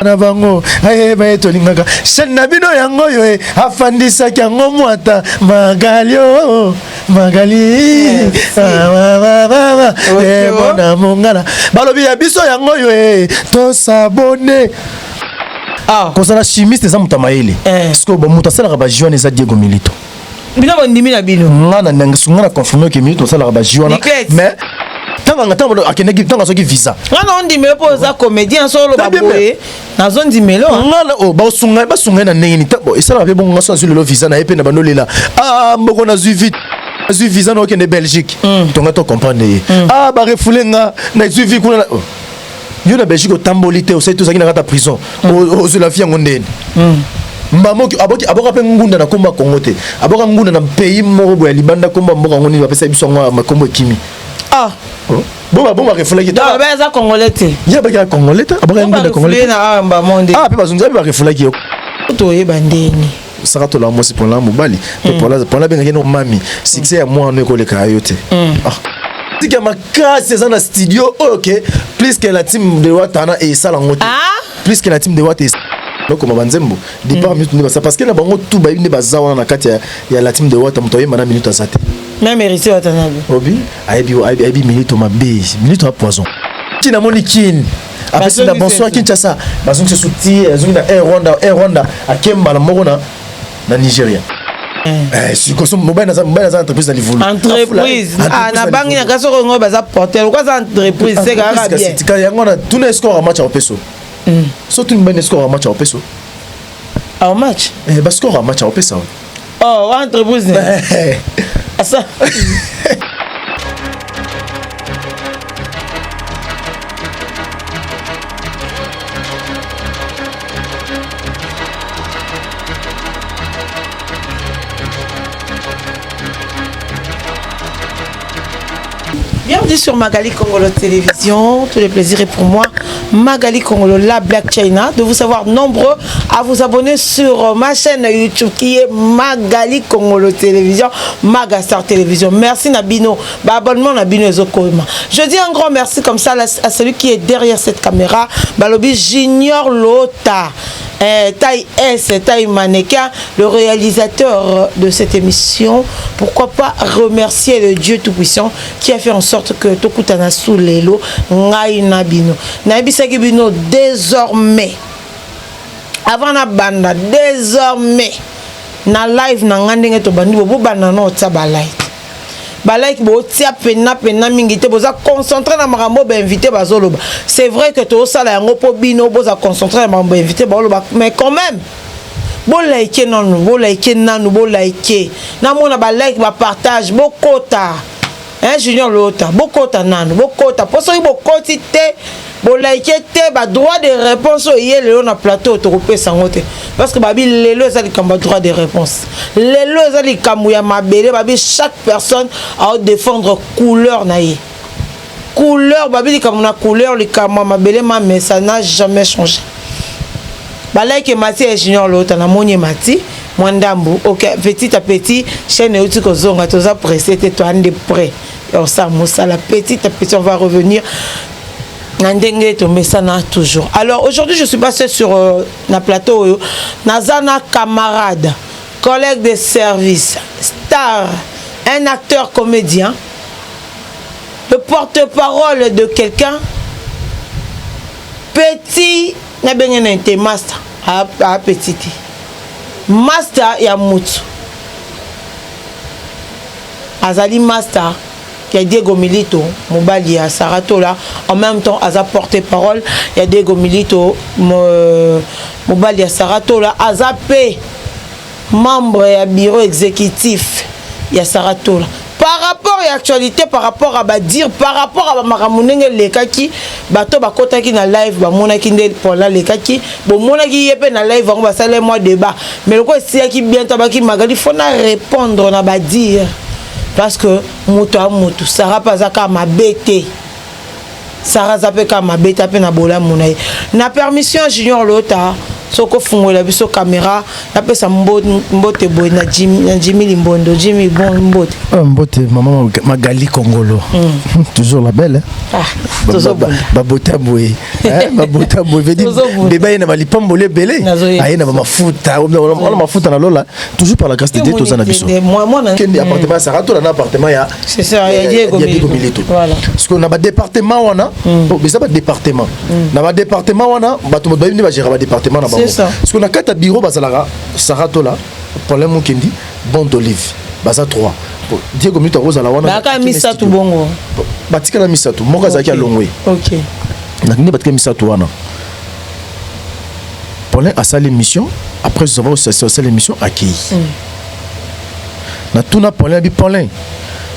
na bango aye ba etolingaka shana bino yango yo afandisa kyango mwata magalio magali bona mongala balobi ya biso yango yo to sabone kosala chimiste za mutamaele sko ba mutasala ba joine za Diego Milito bino bondimi na bino ngana ngana confirmer que Milito sala ba joine mais tanga tanga akeneki tanga soki visa ngana ondimelo po za comédien solo baboye na zone dimelo ngana ba sunga na neni tabo isala pe bonga so le visa na epe na banolela mboko na zui visa no kende Belgique tonga to comprendre ba refulenga na zui vi kuna yo na Belgique otambolite osai to zaki na kata prison o la fia ngondeni mbamoki aboka pe ngunda na komba Congo te aboka ngunda na pays moko ya libanda komba mboka ngoni ba pesa biso ngwa makombo kimi bon refulaki da ba za congolais te ya ba ya congolais ta aboka ngunda congolais na mba monde pe bazunza ba refulaki to yeba ndeni sakato la mosi pour la mobali pour la benga no mami succès ya moi no ko le kayote tika makasi za na studio OK plus que la team de Watana et sala ngote plus que la team de Watana donc comme banzembo départ minute ne parce que na bango tout ba ine bazawa na kati ya la team de Watana mtoye mana minute azate même mérité Watana obi aibi minute mabe minute a poison tina monikin après c'est la bonsoir Kinshasa bazong se souti azong na Rwanda akemba na moko na Nigeria si koso mobile na entreprise na livulu entreprise na bangi na kaso ngo baza porter quoi ça entreprise c'est gara bien tika yango na tuna score match au peso surtout une bonne score match au peso au match ba score match au peso entreprise ça Bienvenue sur Magali Congolo Télévision, tout le plaisir est pour moi. Magali Congolo, la Black China, de vous savoir nombreux à vous abonner sur ma chaîne YouTube qui est Magali Congolo Télévision, Magastar Télévision. Merci Nabino, abonnement Nabino Ezokoma. Je dis un grand merci comme ça à celui qui est derrière cette caméra, Balobi Junior Lota. Taille S, Taille Maneka, le réalisateur de cette émission. Pourquoi pas remercier le Dieu Tout-Puissant qui a fait en sorte que Tokutana sous les lots, Ngai Nabino. Nabisaki Bino, désormais, avant la banda, désormais, na live na ngandenge to bandi bo banda na otaba live. Ba like bo tia pena mingi te boza concentrer na makambo ba invité bazoloba. C'est vrai que to sala yango po bino boza concentrer na makambo invité bazoloba, mais quand même bo like nanu, bo like nanu, bo like na mona ba like ba partage bo kota. Junior Lota, bokota nanu, bokota poso bokoti te, bo like te ba droit de réponse yé le na plateau to kopé sangote parce que babi lelo ezali kamba droit de réponse. Lelo ezali kamuya mabele babi chaque personne a défendre couleur na yé. Couleur babi kamuna couleur li kama mabele mais ça n'a jamais changé. Ba like Mati et Junior Lota na moni Mati Mwandambu, ok, petit à petit, chaîne outil kozonga, toza pressé, toi de près. Alors ça, la petit à petit, on va revenir. Nandenge tombe ça toujours. Alors aujourd'hui, je suis passé sur na plateau, Nazana camarade, collègue de service, star, un acteur comédien, le porte-parole de quelqu'un, petit, na bengenente master, à petit. Master ya mutu azali master qui a Diego Milito mobali ya Saratola en même temps aza porte-parole ya Diego Milito mobali ya Saratola aza pe membre ya bureau exécutif ya Saratola. Par rapport à l'actualité, par rapport à dire, par rapport à Maramounenge Lekaki, bato bakota ki na live, ba mona ki ndel pour la Lekaki, bon mona ki yepe na live, on va saler moi débat. Mais le quoi c'est qui bien tabaki Magali, faut na répondre na ba dire parce que muto a muto, Sarah pazaka ma bête. Sarah zape ka ma bête pe na bola mona. Na permission Junior Lota soko fungola biso caméra napesa mbote boy na Jimmy Limbondo Jimmy bon mbote mbote maman Magali Kongolo toujours la belle babota boy babota boy veut dire bébé ina malipambole belé aina mafuta on mafuta na lola toujours par la grâce de Dieu tous en abisso moi kendi appartement ça rato na appartement ya c'est ça ya Diego Milito voilà parce qu'on a ba département wana mais ça ba département na ba département wana bato ba bini ba gérer ba département na bango parce qu'on a quatre bureaux bazalara sarato là problème kendi bon d'olive baza 3 Diego Milito roza la wana baka misatu bongo batika na misatu moko azaki a longwe OK na ni batika misatu wana Paulin a sa l'émission après nous avons sa l'émission accueilli na tuna Paulin bi Paulin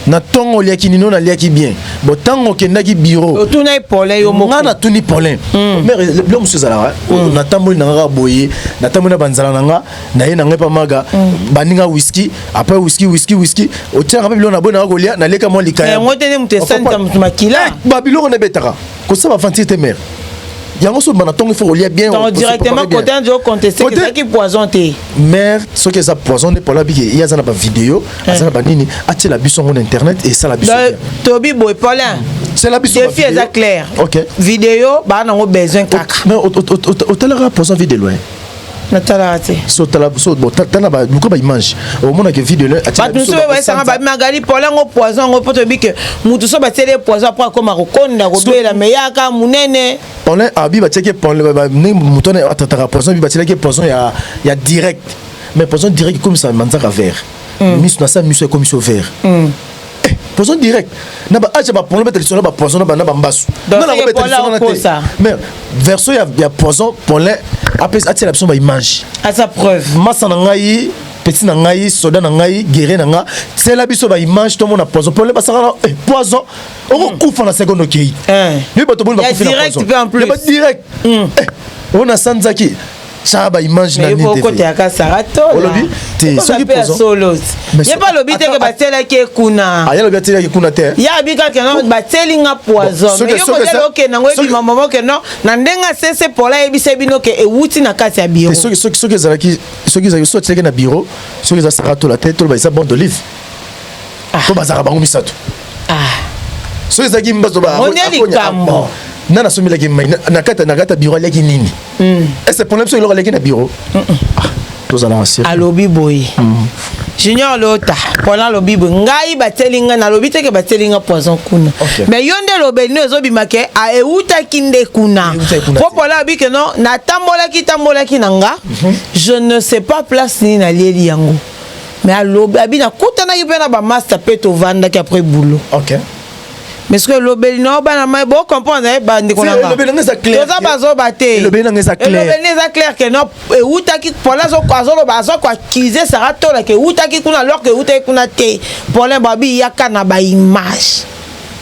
na tongo liaki nino na liaki bien bo tango kendaki bureau tuna Paulin yo moko na tuni Paulin mais le monsieur zala na tamboli na boye na tamboli na banzala nanga na ye na ngepa maga baninga whisky après whisky o tiaka ba bilona bona ko lia na leka mo likaya ngotene mutesanta makila ba biloko ne betaka ko sa ba fanti te mère yango so bana tongo faut lier bien directement côté on contester que ça qui poison té mère ce que ça poison pour la big il y a ça na ba vidéo ça na ba nini atie la biso sur internet et ça la biso Toby boy Paulin c'est la biso défi est clair OK vidéo ba na ngo besoin kaka mais au télé poison vidéo loin natala te so tala so bo tala ba luko ba image au mona que vidéo là atie la biso ba ba Magali Paulin ngo poison ngo poto bi que mutu so ba télé poison après comme akokonda ko bela meyaka munene Paulin abi ba teke Paulin ba ni mutone atataka poison bi ba teke poison ya direct mais poison direct comme ça manzaka vert mis na ça mis comme ça vert poison direct na ba acha ba Paulin ba télévision ba poison na ba mbasu na ba télévision na te mais verso ya poison Paulin après atia la biso ba image à sa preuve massa na ngai petit na ngai soda na ngai guerrier na nga c'est la biso ba image to mona poison Paulin ba saka poison on coupe na seconde ki ni ba to bon ba coupe na poison ba direct on a sanzaki ça ba image na ni te côté aka sarato olobi te so ki poison y pas lobi te que ba tela ki kuna ya lobi tela ki kuna te ya bika que non ba telinga poison mais yo ko tela que na ngwe bi maman que non na ndenga sese pola e bise bino que e wuti na kati ya bureau so ki zalaki so ki zalaki so tela na bureau so ki za sarato la tête to ba isa bon d'olive ko bazaka bango misato so ki zaki mbazo ba on nana somi la game na kata bureau la nini et c'est problème so il aura la na bureau tous à l'ancien alobi boy junior lota pendant lobi boy ngai batelinga na lobi te ke batelinga poison kuna mais yonde lobeli no ezobi make a euta kinde kuna popola bi ke non na tambola ki nanga je ne sais pas place ni na lieli yango mais alobi abi na kutana yibena ba master peto vanda ki après boulot OK mais ce que l'obéli non ba na bo comprendre ba ndiko na ba l'obéli ça clair ça bazo baté l'obéli ça clair l'obéli ça clair que non uta ki pour la zo ba zo ko accuser ça rato là que uta ki kuna alors que uta kuna te pour les babi yaka na ba image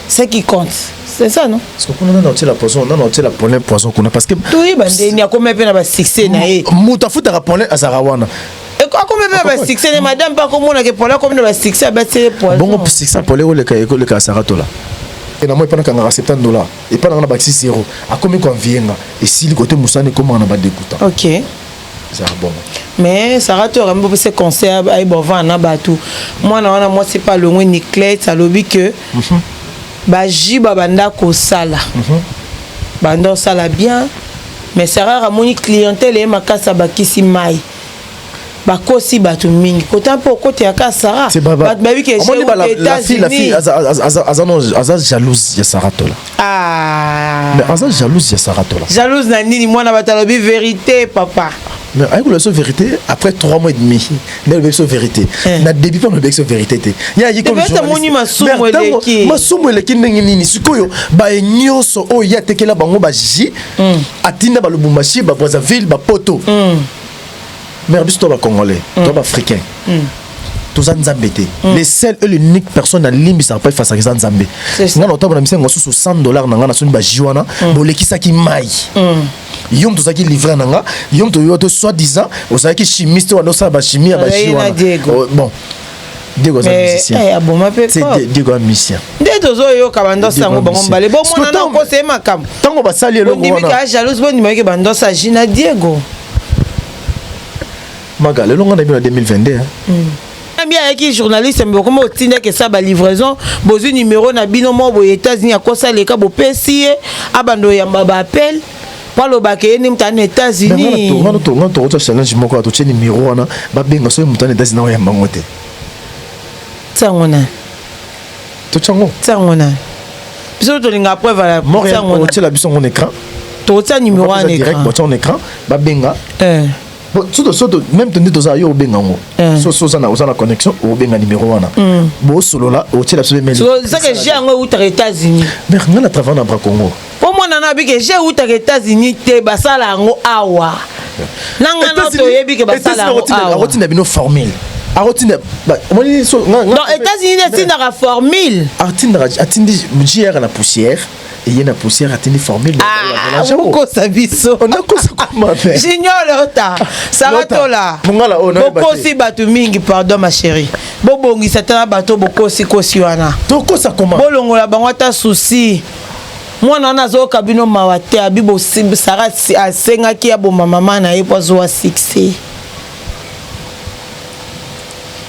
c'est qui compte c'est ça non parce que kuna na la poison na la problème poison kuna parce que tout yi bande ni akoma pe na ba succès na e muta futa ka problème azarawana et quoi comme pe ba succès madame pas comme on a que pour la comme ba succès ba c'est poison bon c'est ça pour les ka sarato là et na moi pendant qu'on a $70 et pendant on a baxi 0 a combien qu'on vient et si le côté moussane comment on a pas dégoûtant OK ça bon mais ça rate vraiment pour ces concerts ay bon vana batou moi na moi c'est pas le moins ni clair ça lobi que ba jiba banda ko sala banda sala bien mais c'est rare à mon clientèle et makasa bakisi mai bakosi batu mingi kota po côté aka Sarah ba oui que la fille aza jalouse ya Sarato là mais aza jalouse ya Sarato là jalouse na nini mwana batalobi vérité papa mais avec la vérité après 3 mois et demi na le vérité na début pas le vérité te ya yi comme masumo eleki ndenge nini sikoyo ba nyoso o ya tekela bango ba ji atinda ba lubumbashi ba Brazzaville ba poto mais toi va congolais toi va africain tous en Zambie les seuls et l'unique personne à limbi ça pas face à Zambie ngana otaba na mise ngo susu $100 na ngana soni ba jiwana bolekisa ki mai yom tous qui livrer nanga yom to yo to soi-disant osaki chimiste wa sa ba chimie ba jiwana bon Diego za musicien c'est Diego musicien ndeto zo yo kabando sango bango mbale bo mona na ko se makam tango ba sali eloko wana ndimi ka jalouse bo ndimi ke bando sa Gina Diego Maga le longa na bino 2022 bien qui journaliste mais comment otinde que ça ba livraison bozu numéro na bino mo bo États-Unis à quoi ça les ka bo pesi abando ya ba appel pour le baké ni mtane États-Unis on to challenge moko to tsheni numéro wana ba benga so mtane États-Unis na ya mangote tsangona to tsango tsangona biso to linga preuve la tsangona tshela biso mon écran to tsa numéro en direct bo tson écran ba benga surtout même tondé toza yo benga ngo so ça na connexion o benga numéro wana bo solo là o tshela biso mail so ça que j'ai ngo aux États-Unis mais ngana travailler na bra Congo pour moi nana bi que j'ai aux États-Unis te basala ngo awa nanga no to yebi que basala ngo awa rotina bino formule arotina moni so non États-Unis c'est na formule atindi JR na poussière et il y a une poussière atteindre formule beaucoup sabiso on a quoi ça comment faire j'ignore ta saratola beaucoup si batu mingi pardon ma chérie bobongi satana bato beaucoup si kosi wana to ko ça comment bolongola bango ta souci moi nana zo kabino mawate abibo sara asenga ki aboma mama na yepo zo 6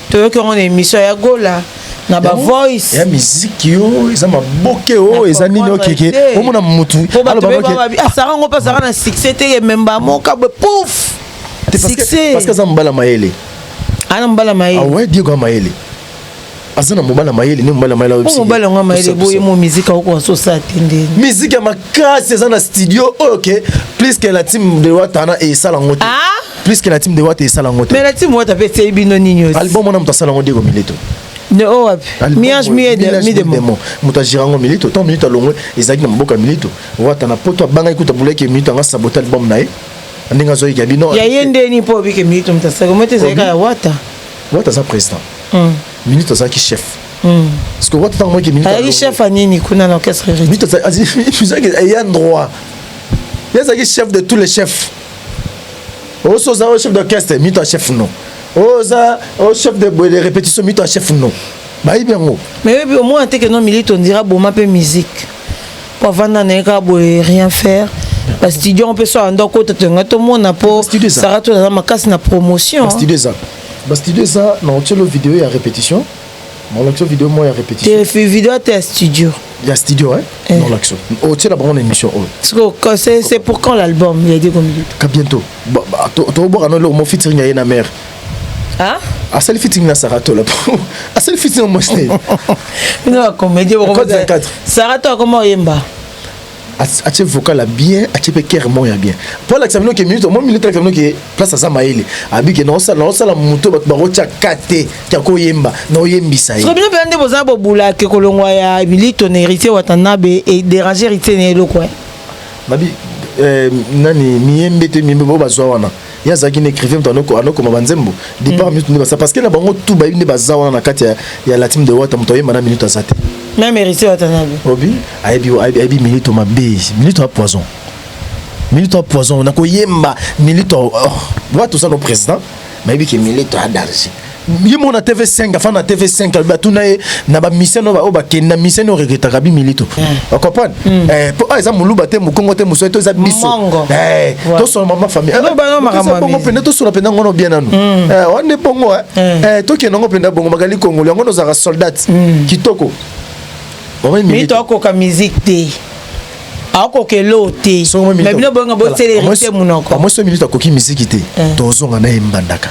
to ko on émission ya gola na ba voice ya musique yo eza maboke o eza nini okeke omona mutu alo baboke asara ngo pasara na succès te memba moka be pouf succès parce que ça mbala mayele ana mbala mayele ah ouais Diego mayele azana mbala mayele ni mbala mayele aussi mbala ngo mayele boye mo musique ko so sa tende musique ya makasi eza na studio OK plus que la team de Watana et Salangote plus que la team de Watana et Salangote mais la team Watana peut être bino nini aussi album on a Salangote Diego Mileto ne oh miage mi de mo mutajirango Milito ton Milito longwe ezaki na mboka Milito Watana poto banga ikuta buleke Milito nga saboter album nae ndinga zo ikabino ya yende ni po bike Milito mtasaka mote zeka ya Wata za président Milito za ki chef parce que Wata tango ki Milito ali chef anini kuna na orchestre Milito za il a droit il est chef de tous les chefs aussi au chef d'orchestre Milito chef non au chef de répétition Milito chef non bah bien gros mais au moins que non Milito on dira bon ma peu musique pour vendre n'eka rien faire parce que studio on peut soit en côté tout le monde pour ça rate dans ma casse na promotion studio ça non tu le vidéo et répétition mon l'action vidéo moi et répétition tu fais vidéo à studio il y a studio hein non l'action oh tu la bonne émission c'est pour quand l'album il y a dit combien qu'à bientôt to boire non le mon featuring à na mère ah à celle featuring na Sarato là à celle featuring moi c'est non comédie Sarato comment yemba a vocal a bien a pe cœur moi bien pour l'examen que minute moi minute l'examen que place à Samaïle abi que non ça la moto ba rocha kate ki ko yemba no yembisa très bien bende boza bobula ke kolongwa ya Milito na héritier Watanabe et déranger héritier ne lo quoi nabi nani miyembe te miyembe bo bazwa wana ya zaki na écrivain tonoko anoko mabanzembo départ minute ne ça parce que na bango tout ba ne baza wana na kati ya la team de Wata moto yemba na minute azate même héritier Watanabe obi aibi Milito mabe Milito a poison na ko yemba Milito wa tout ça no président mais bi que Milito a danger yimo na TV5 afana TV5 ba tuna na ba mission no ba kenda mission no regreta kabi Milito o comprendre pour exemple muluba te mukongo te muso to za biso to so mama famille bongo penda to so penda ngono bien nanu on est bongo to ke ngo penda bongo magali Congo ngono za soldat kitoko Milito akoka musique te akoka lote mais bino bonga bo célérité munoko moi so Milito akoki musique te tozonga na embandaka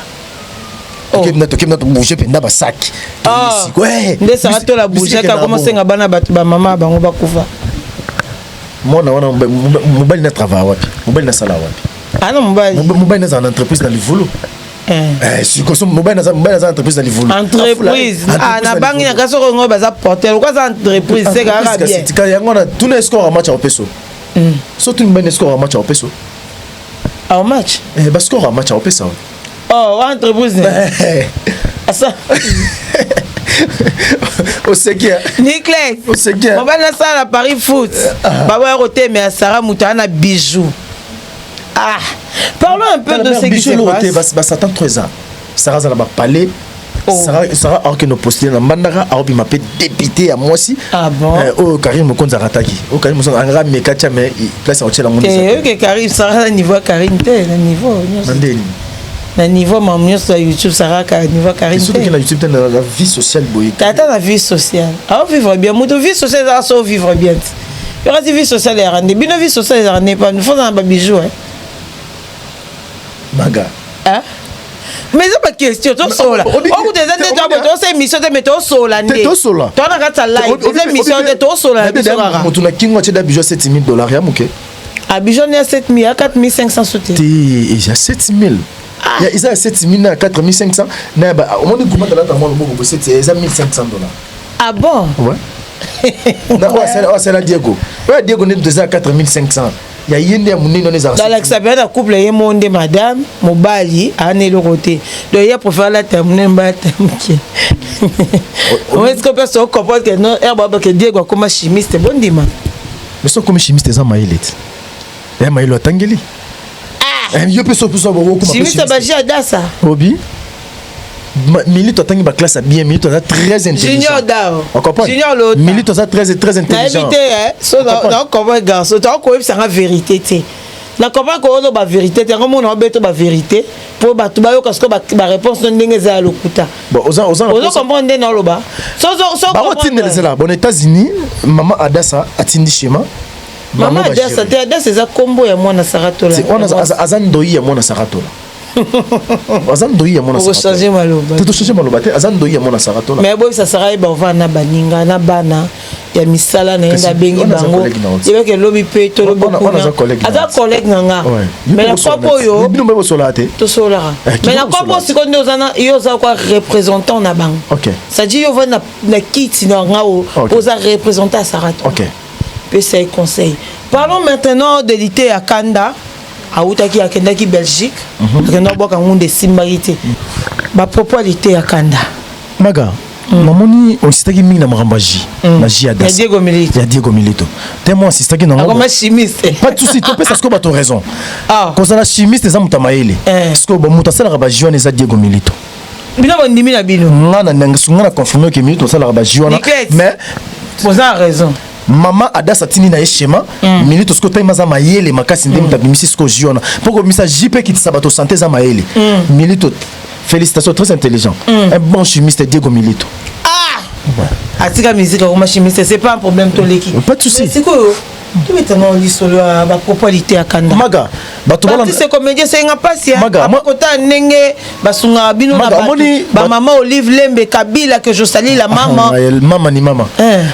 tokemna to bouger penda ba sac ouais nde ça to la bouger ka commencer nga bana ba mama bango bakufa mona wana mobile na travail wapi mobile na sala wapi ah non mobile na une entreprise dans le volo si comme mobile na entreprise dans le volo entreprise na bangi na kaso ngo baza porter quoi ça entreprise c'est grave bien c'est yango na tuna score match au peso surtout une score match au peso au match ba score match au peso oh entreprise ça au sekia Niclès au sekia on va na ça à Paris foot baba ya roté mais Sarah Moutana bijou parlons un peu de ce qui se passe bah ça attend 3 ans Sarah ça va parler Sarah alors que nos postulés na Mbandaka a obi m'appelle député à moi aussi bon Karim Mokonza rataki Karim Mokonza anga mekacha mais place à hôtel mon OK Karim Sarah niveau Karim te niveau mandeli na niveau mamio sur YouTube saraka niveau Karine surtout que la YouTube dans la vie sociale boy tata la vie sociale à vivre bien moto vie sociale à so vivre bien il y aura vie sociale et rendre bien vie sociale et rendre pas nous faisons un bijou hein maga hein mais c'est pas question tout sola au bout des années tu as c'est émission de météo sola ndé tout sola tu as regardé live c'est émission de tout sola moto na kingo tu as bijou 7000 $ ya muke à bijou il y a 7000 à 4500 sauté il y a 7000 il y a 7000 à 4500 na ba au monde comment dans la monde beaucoup c'est 1500 $. Ah bon ouais c'est la Diego ouais Diego n'est déjà 4500 il y a yende ya munino les arts dans l'expérience de couple y monde madame mobali ané le côté donc il y a pour faire la terminer batamki on est-ce que personne comprend que non herba que Diego comme chimiste bon dima mais sont comme chimiste za maïlet et maïlo tangeli yo peut so beaucoup comme chimiste ba jadasa obi Milito a ba classe bien Milito a très intelligent Junior Dao Junior Lota Milito a très intelligent so non comment garçon tu as c'est la vérité tu na comment ko ba vérité tu comme on beto ba vérité pour ba tuba yo parce que ba réponse non ndenge za lokuta bon aux comprendre non loba so ba otindele zela bon États-Unis maman Adassa atindi schéma maman Adassa te Adassa za combo ya mwana Saratola on a azandoi ya mwana Saratola azandoi ya mwana Saratola changer maloba tu changer maloba te azandoi ya mwana Saratola mais boy ça sera ba vana baninga na bana ya misala na enda bengi bango yeba ke lobi pe to lobi aza collègue nanga mais la kopo yo bino mebo sola te to sola mais la kopo sikondo ozana yo za quoi représentant na bango OK ça dit yo va na kiti na ngao oza représenter Saratola OK pe c'est conseil parlons maintenant de l'ité à Kanda autaki akendaki Belgique akenda boka ngunde simbarité ba propriété ya Kanda maga mamoni ositaki mingi na makambaji na jiada ya Diego Milito tellement ositaki na ngoma chimiste pas de souci to pesa sko ba to raison koza na chimiste za mutamaele sko ba mutasala ba jiwana za Diego Milito bino bondimi na bino ngana ngana confirmer que Milito sala ba jiwana mais vous avez raison Maman Adassa tini na schéma Milito sko taima za mayele makasi ndemi tabimisi sko jiona poko misa JP qui sabato santé za mayele Milito félicitations très intelligent un bon chimiste Diego Milito atika musique comme chimiste c'est pas un problème to l'équipe pas de souci c'est quoi tu maintenant l'histoire ba propriété à Kanda maga bato bala c'est comédien c'est nga pasia maga kota nenge basunga bino na ba maman Olive Lembe Kabila que je salue la maman maman ni maman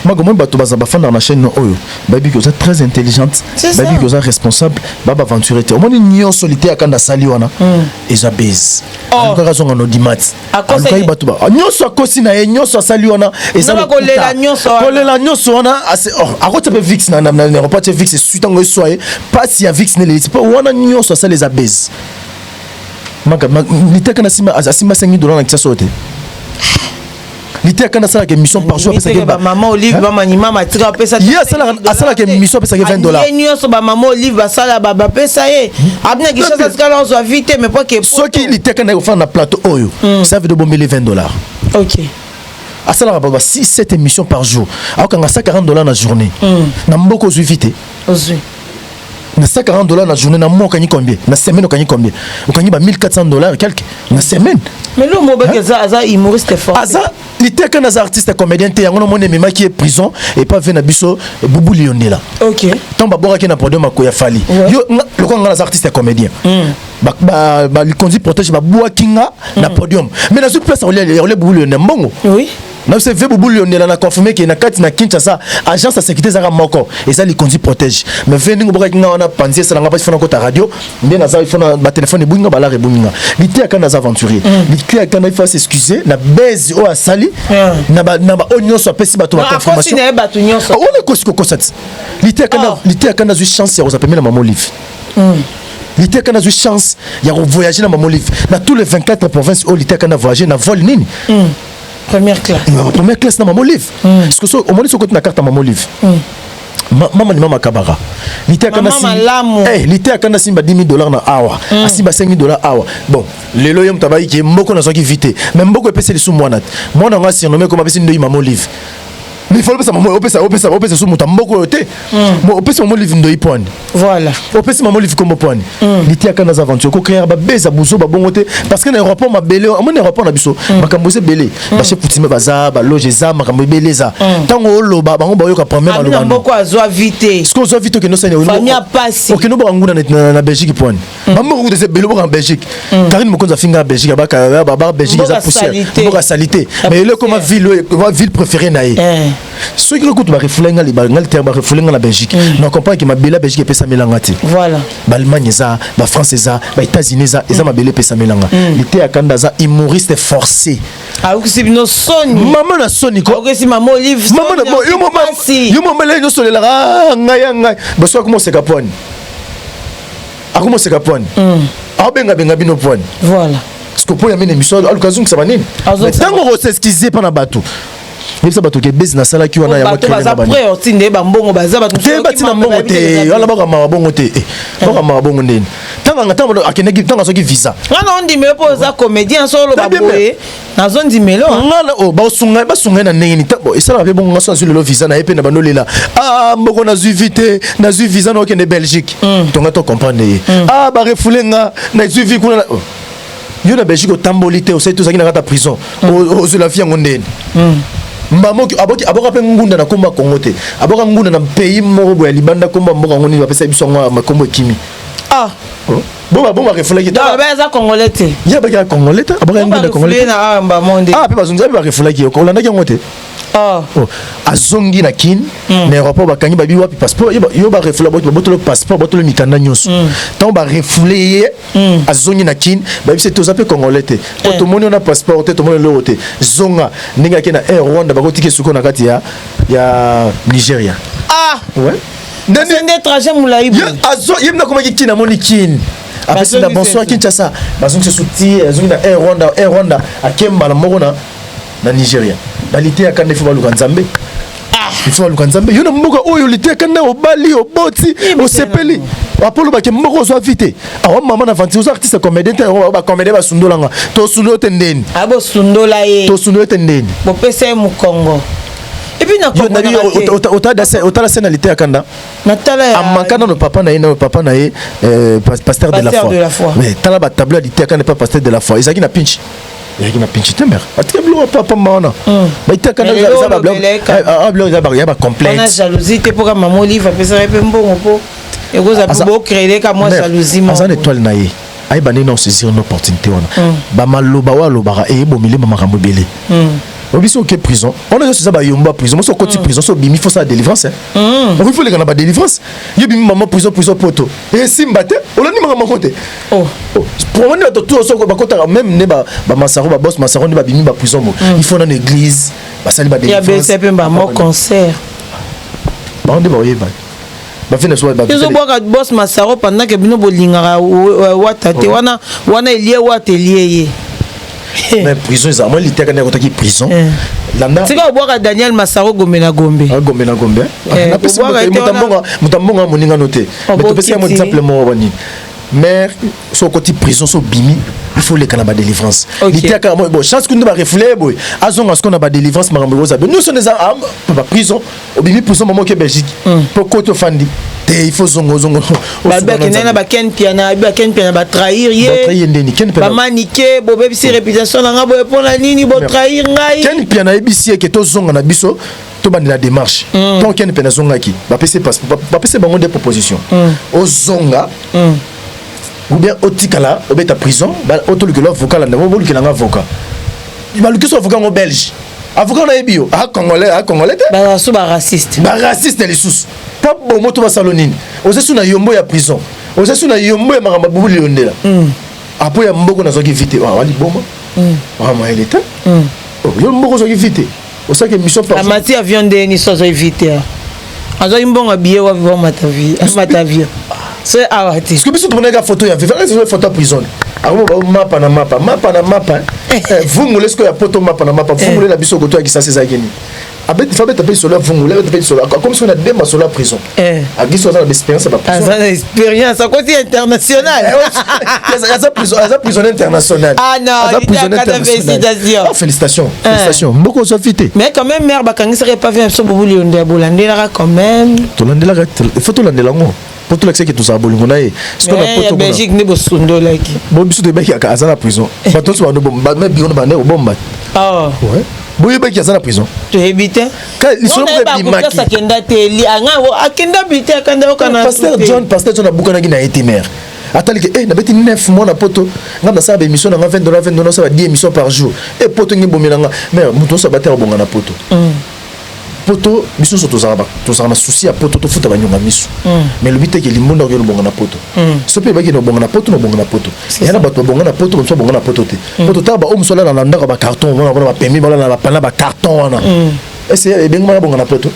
maga moi bato baza ba fanda na chaîne oyo baby que vous êtes très intelligente baby que vous êtes responsable baba aventuré te omoni nyo solitaire Kanda sali wana eza base encore raison en audimat encore bato ba nyo so kosi na nyo so sali wana eza kolela nyo so wana akote pe vix na pas de vix suite en soirée pas si a vix ne les pas on a nion sur ça les abaises maga l'ité kana sima asima $5,000 na kisasote l'ité kana sala que mission par jour pesa ba maman Olive ba manima tira pesa ya sala que mission pesa $20 nion so ba maman Olive ba sala ba pesa ye abna ki chose skala on soit vite mais pas que ce qui l'ité kana faire na plateau oyo ça veut de bomber les $20 OK à ça là 6-7 émissions par jour alors qu'on a $140 dans la journée na mboko vite na $140 dans la journée na mois kani combien na semaine kani combien on kani ba $1,400 quelque na semaine mais le mot que ça humoriste fort ça il était qu'un artiste comédien te yango mona mema qui est prison et pas vena biso Boubou Lionela OK tant ba bora ki na podium akoya fali yo le ko ngala artiste comédien ba li conduit protège ba boa kinga na podium mais na sur place on le Boubou Lionela mbongo oui na c'est ve Boubou Lionela na confirmé que na kati na Kinshasa agence de sécurité zara moko et ça li conduit protège mais veni ngo boka kinga wana panzi ça nga pas fona ko ta radio ndé na za fona ba téléphone bunga ba la rebunga lité kana za aventurier lité kana il faut s'excuser na base o asali na ba onyo so pesi ba to ba confirmation on est kosko kosat lité kana zu chance ya osapemela la maman Olive l'ité kana zu chance ya voyager na maman Olive na tous les 24 provinces où l'ité kana voyager na vol nini première classe na maman Olive parce que au moins ce côté na carte maman Olive maman ni mama kabara l'ité kana si l'ité kana simba $10,000 na awa asimba $5,000 awa bon lelo yom tabayi ki mboko na soki vite mais mboko epese lisu mwana nga surnommé comme apesi ndoyi maman Olive mais il faut que ça maman opesa sous mutamboko yote mo opesa maman livre ndo ipone voilà opesa maman livre comme pone litia kana za aventure ko créer ba beza buzo ba bongote parce que na aéroport ma belé mon aéroport na biso makambo se belé ba chef poutima baza ba loge za makambo beleza tango loba bango ba yoka premier ba loba mboko azwa vite ce qu'on zo vite que no sanya famille pasi OK no ba nguna na Belgique pone maman ko de belé ba en Belgique Karine Mokonza finga Belgique ba Belgique za poussière ba salité mais le comme ville préférée na ceux qui écoutent refoulenga les bangal terme refoulenga la Belgique non comprend que ma belle Belgique pesa melangati voilà l'Allemagne ça la France ça les États-Unis ça et ça ma belle pesa melanga était à Kandaza humoriste forcé ah que c'est no soni maman na soni ko que c'est maman livre maman yo maman là no solela ngai baso comment c'est capone a comment c'est capone a benga bino pone voilà parce que pour y amener mission à l'occasion que ça va nini mais tant on s'excuser pas na bateau mais ça bateau que business sala ki wana ya bateau baza prêt otinde ba mbongo baza bateau te batina mbongo te wala ba ma bongo te ba ma bongo ndeni tanga ngata akene ki tanga soki visa ngana on dimelo po za comédien solo ba boye na zone dimelo ngana o ba sunga na ndeni tabo isala ba bongo ngaso sur le visa na epe na banolela mboko na vite na visa na okende Belgique tonga to comprendre ba refulenga na visa kuna yo na Belgique otambolité o sai tout ça qui na kata prison o la vie ngondeni mbamo aboka pe ngunda na komba Congo te aboka ngunda na pays moko ya libanda komba mboka ngoni ba pesa biso ngwa makombo kimi bon refouler ki ta ba za congolais te ya ba congolais ta aboka ngunda congolais na mba monde pe bazunza ba refouler ki ko landa ki ngote azongi na kin na aéroport bakangi babi wapi passeport yo ba refouler botolo passeport botolo mikanda nyonso tant ba refouler azongi na kin ba bise to zape congolais te to moni na passeport te to moni le rote zonga ninga ke na Air Rwanda ba kotike suko na kati ya Nigeria ouais ndende trajet moulaï azo yemna koma ki kin amoni kin après c'est bonsoir Kinshasa bazongi se souti azongi na Air Rwanda akemba na moko na Nigeria balite ya kanda ifuba lukanzambe ifuba lukanzambe yona mboka oyo lite kanda obali oboti osepeli apolo ba ke mboko zo vite awa mama na vanti ozo artiste comédien te ba comédien ba sundolanga to sundo tendeni abo sundola ye to sundo tendeni bo pese mu Congo et puis na Congo otala scène lite ya kanda natala ya amakana no papa na ye pasteur de la foi mais tala ba tableau lite ya kanda pas pasteur de la foi isaki na pinch il y a pinche tember atika blo papa mana ba itaka na za ba blo za ba ya ba complexe on a jalousie te pour maman livre pesa pe mbongo po et vous avez beau créer comme moi jalousie moi azan étoile na ye ay ba non saisir une opportunité wana ba maloba wa loba e bomile mama kambo belé obiso ke prison on a ça ba yomba prison mo so koti prison so bimi faut ça délivrance donc il faut les gars ba délivrance ye bimi maman prison poto et simbate on a ni maman côté pour on a tout so ba kota même ne ba masaro ba boss masaro ne ba bimi ba prison mo il faut dans l'église ba sali ba délivrance ya BCP ba mo concert ba on de ba yeba ba fina so ba ils ont boka boss masaro pendant que bino bolingara watate wana lié watelier mais prison ça moi littéralement quand qui prison landa c'est quoi boka Daniel Massaro gombe na gombe na pesa mutambonga moninga noté mais to pesa mo simplement wani mais so côté prison so bimi il faut les canaba délivrance littéralement bon chance que nous ba refouler boy azonga ce qu'on a ba délivrance marambo zabe nous sommes des ba prison au bimi prison maman ke Belgique pour côté fandi il faut zongo ba kenena ba ken piana ba trahir ye ba maniquer bo bebisi réputation nga bo pour la nini bo trahir ngai ken piana ebisi ke to zonga na biso to bandi la démarche donc ken piana zonga ki ba pese bango des propositions o zonga ou bien otikala obeta prison ba otoluke lo avocat la ndemo boluke na avocat ba lukiso avocat ngo belge avocat na ebio congolais ba so ba raciste les sous pas bon moto ba salonine oze suna yombo ya prison oze suna yombo ya makamba bubuli yondela apo ya mboko na zoki vite wali boma ma eleta yo mboko zoki vite osake mission pas amati avion de ni so zoki vite azo imbonga biye wa vivre matavia c'est arrêté ce que biso tourner ga photo ya vivre c'est photo prison amo ba mapa na mapa vous moulez ce que ya poto mapa na mapa vous moulez la biso goto ya kisasa ezakeni il faut mettre sur la vungula, comme si on a des masses sur la prison. À qui soit l'expérience à la prison. Ah, l'expérience, à côté international. Il y a sa prison internationale. Ah non, il y a félicitations. Félicitations, félicitations. Beaucoup de fité. Mais quand même, mère, il ne serait pas fait un peu de Léon de Boulandela quand même. Il faut tout l'andelango. Pour tout l'accès que tout ça, Bolingona. Ce qu'on a pour Belgique, n'est pas sundo là. Bon, bisous de Belgique à la prison. Pas tous les bombards, mais bien on a au bombards. Ah. Ouais. Bon, il y a la prison. Tu évites. Quand ils sont pas bien ça kenda teli anga akenda bité akanda okana. Pasteur John a beaucoup na été maire. Attends que na beti 9 mois na poto. Ngam ça ba émission na $20 ça va 10 émissions par jour. Et poto ngi bomilanga. Mais muto ça battre bonga na poto. Poto biso so tozaba na souci à poto to futa banyonga miso. Mais le but est que limonda ko bonga na poto. So pe ba ki no bonga na poto no bonga na poto. Ya na bato bonga na poto so bonga na poto te. Poto ta ba o musola na ndaka ba carton wana ba permis ba na ba ba carton wana. Et c'est bien ma bonga na poto.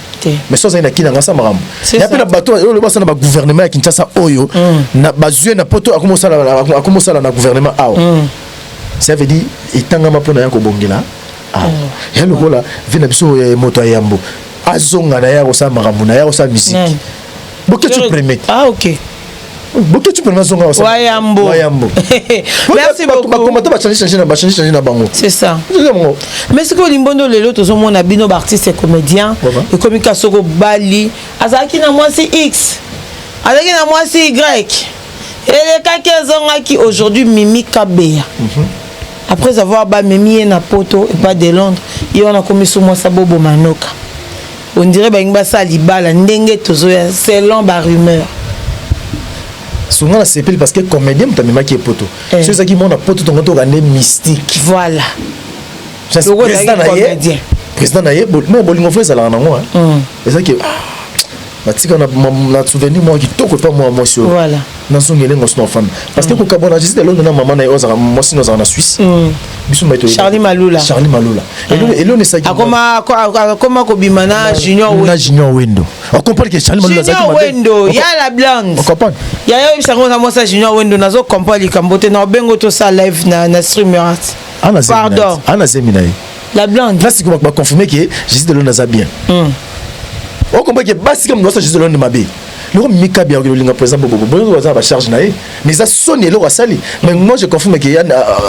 Mais ça ina kina ngasa marambo. Ya pe na bato le basa na ba gouvernement ya Kinshasa oyo na bazue na poto akomosa na gouvernement awo. Ça veut dire itanga mapona ya ko bongela. Ya lokola vina biso moto ya yambo azonga na ya kosa makambo na ya kosa musique boke tu permet. Ah ok. Boke tu permet zonga kosa wayambo. Merci beaucoup. Comment tu vas changer na bango. C'est ça. Mais ce que limbondo lelo tozo mona bino artiste et comédien et communication ko bali azaki na moi c'est X. Azaki na moi c'est Y. Et les cas qui zonga qui aujourd'hui Mimi Kabea. Après avoir mis na poto et pas de Londres, il on a commis sur moi ça bobo manoka. On dirait que ça libala ndenge tozoya selon ba rumeur. Souvent la CPL parce que comédien t'as même qui poto. C'est ça qui monte na poto ton gagner mystique. Voilà. Président naie mais bolingo frère ça là na moi. C'est ça que batika na souvenir moi qui toko pas moi sur. Voilà. Na songele ngos no femme parce que ko kabona juste de na maman na oza moi si nous en Suisse. Charlie Malula. Et là ne ça qui comment ko bimana Junior Wendo. On comprend que Charlie Malula Junior Wendo, il y a la blonde. On comprend. Il y a eu ça moi ça Junior Wendo nazo comprendre li kambote na bengo to ça live na streamer. Pardon. Ana Zeminaï. La blonde. Là c'est qu'on va confirmer que Jésus de l'Ona bien. On comprend que basi comme nous ça Jésus de l'Ona mabe. Le Mika bien le par exemple bobo ça va charge naé mais ça sonne le wasali mais moi je confirme que y a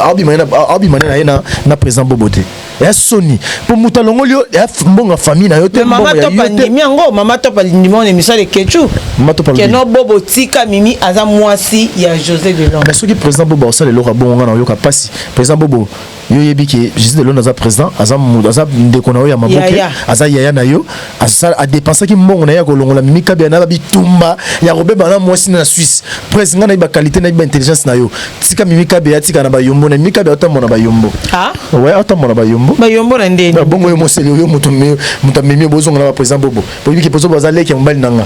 abi mana na présent boboté et soni pour mutalongo lio ya mbonga famille na yo te mama to pandemi ngo mama to pandemi on émission de Kechu que no bobo tika mimi aza mwasi ya José Delon mais ce qui président bobo ça le lora bonga na yo ka pasi président bobo yo yebi que José Delon aza président aza ndeko na yo ya maboke aza yaya na yo a dépenser ki mbongo na ya ko longola mimi kabia na babi tumba ya robe bana mwasi na Suisse président na ba qualité na ba intelligence na yo tika mimi kabia tika na ba yombo na mimi kabia otamona ba yombo ah ouais otamona ba yombo bayombo na ndeni bongo yo moseli yo mutamemi bozonga na président bobo bobi ki pozo bazale ki mbali nanga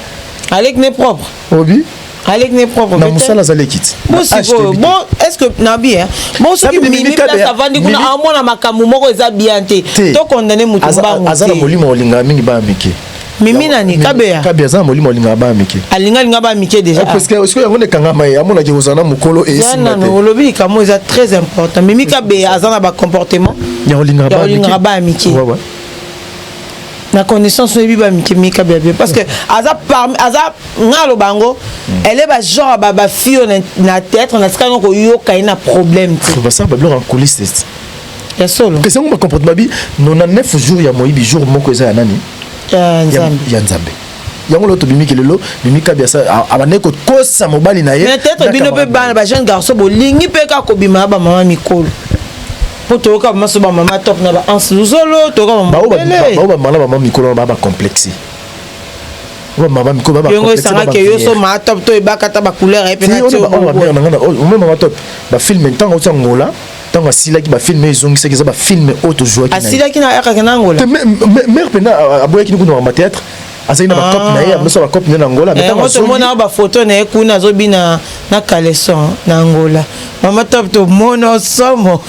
avec mes propres obi avec mes propres na musala zale kit bon est-ce que na bien bon ce qui mimi place avant de kuna amona makamu moko eza bien te to condamner mutu bango azala molimo olinga mingi ba miki mimi nani kabea azala molimo olinga ba miki alinga ba miki déjà parce que est-ce que yango ne kanga mai amona ki ozana mukolo et sima te non lobi kamo eza très important mimi kabea azana ba comportement ya olinga ba miki ouais na connaissance de biba mika bébé parce que aza ngalo bango elle est ba genre ba fille na tête na ska ko yo kaina problème tu va ça ba en coulisses ya solo que c'est un comportement bi 99 jours ya moyibi jour moko eza nani ya nzambe yango lo to bimiki lelo mimika bia ça abane ko kosa mobali na ye peut-être bino pe bana ba jeune garçon bo lingi pe ka ko bima ba mama mikolo poto ka maso ba mama top na ba ansluzolo to ka mama ba mala ba mama mikolo ba complexé ba mama mikolo ba complexé yongo sanga ke yo so ma top to e ba kata ba couleur e pe na tio o mama top ba film ntango tsangola ntango asila ki ba film ezongisa ki za ba film auto jouer ki asila ki na eka kana ngola mère pena aboya ki kuna ma théâtre azina ba cop na ye amuso ba cop na Angola mais tango so mona ba photo na ekuna zobina na caleçon na Angola mama top to mono somo